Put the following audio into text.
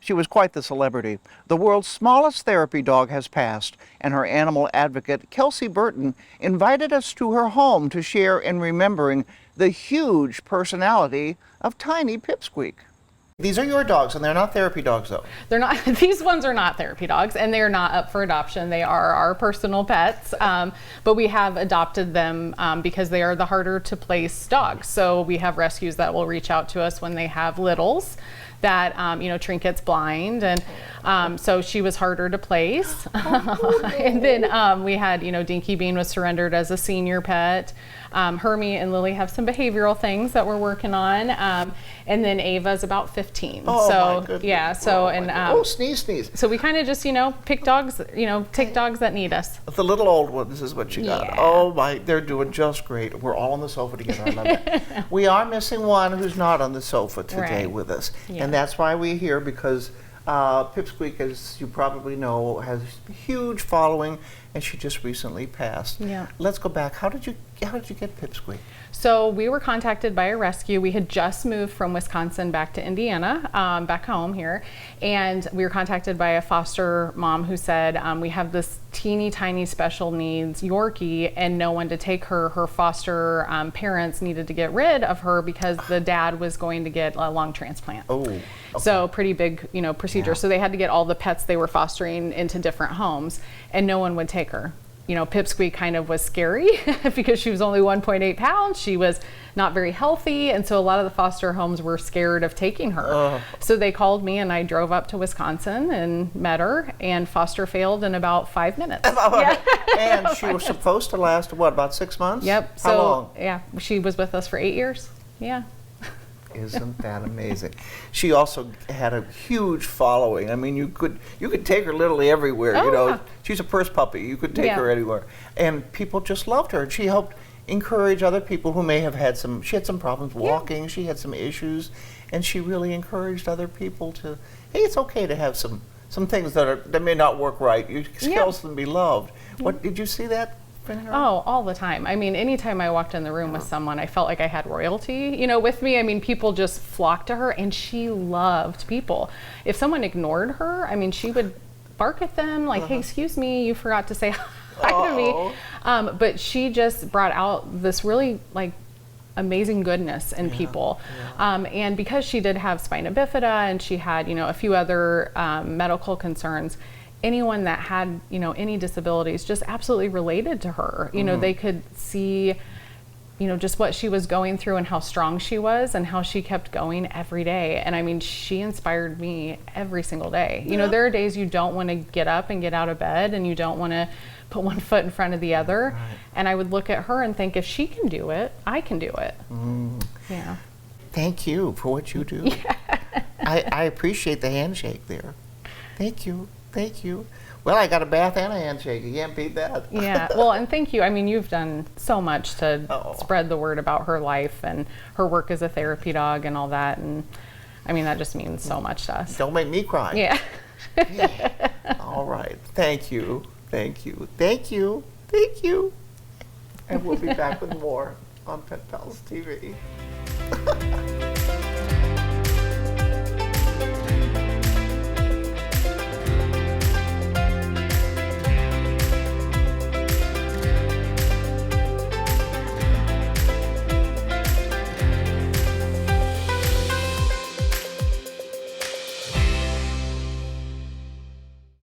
She was quite the celebrity. The world's smallest therapy dog has passed, and her animal advocate, Kelsey Burton, invited us to her home to share in remembering the huge personality of tiny Pipsqueak. These are your dogs, and they're not therapy dogs, though. They're not. These ones are not therapy dogs, and they're not up for adoption. They are our personal pets, but we have adopted them because they are the harder to place dogs. So we have rescues that will reach out to us when they have littles that, Trinket's blind, and so she was harder to place. And then we had, Dinky Bean was surrendered as a senior pet. Hermie and Lily have some behavioral things that we're working on. And then Ava's about 15. Oh, so my goodness. yeah, so sneeze. So we kind of just, pick dogs, take dogs that need us. The little old ones is what you got. Yeah. Oh my, they're doing just great. We're all on the sofa together. I love it. We are missing one who's not on the sofa today Right. with us. Yeah. And that's why we're here, because Pipsqueak, as you probably know, has a huge following, and she just recently passed. Yeah. Let's go back. How did you get Pipsqueak? So we were contacted by a rescue. We had just moved from Wisconsin back to Indiana, back home here. And we were contacted by a foster mom who said, we have this teeny tiny special needs Yorkie and no one to take her. Her foster parents needed to get rid of her because the dad was going to get a lung transplant. Oh, okay. So pretty big, procedure. Yeah. So they had to get all the pets they were fostering into different homes, and no one would take her. Pipsqueak kind of was scary because she was only 1.8 pounds. She was not very healthy, and so a lot of the foster homes were scared of taking her. So they called me, and I drove up to Wisconsin and met her, and foster failed in about 5 minutes. Yeah. And she was supposed to last, about 6 months? Yep. How long? Yeah, she was with us for 8 years. Yeah. Isn't that amazing? She also had a huge following. I mean, you could take her literally everywhere. Yeah. She's a purse puppy. You could take her anywhere, and people just loved her. And she helped encourage other people who may have had some. She had some problems walking. She had some issues, and she really encouraged other people to. Hey, it's okay to have some things that may not work right. You can still be loved. What did you see that? Oh, all the time. I mean, anytime I walked in the room with someone, I felt like I had royalty, with me. I mean, people just flocked to her, and she loved people. If someone ignored her, I mean, she would bark at them like, hey, excuse me, you forgot to say hi to me. But she just brought out this really amazing goodness in people. And because she did have spina bifida and she had, a few other medical concerns, anyone that had, any disabilities just absolutely related to her. They could see, just what she was going through and how strong she was and how she kept going every day. And I mean, she inspired me every single day. There are days you don't want to get up and get out of bed, and you don't want to put one foot in front of the other. Right. And I would look at her and think, if she can do it, I can do it. Yeah. Thank you for what you do. Yeah. I appreciate the handshake there. Thank you. Thank you. Well, I got a bath and a handshake. You can't beat that. Yeah. Well, and thank you. I mean, you've done so much to spread the word about her life and her work as a therapy dog and all that. And I mean, that just means so much to us. Don't make me cry. Yeah. Yeah. All right. Thank you. Thank you. Thank you. Thank you. And we'll be back with more on Pet Pals TV.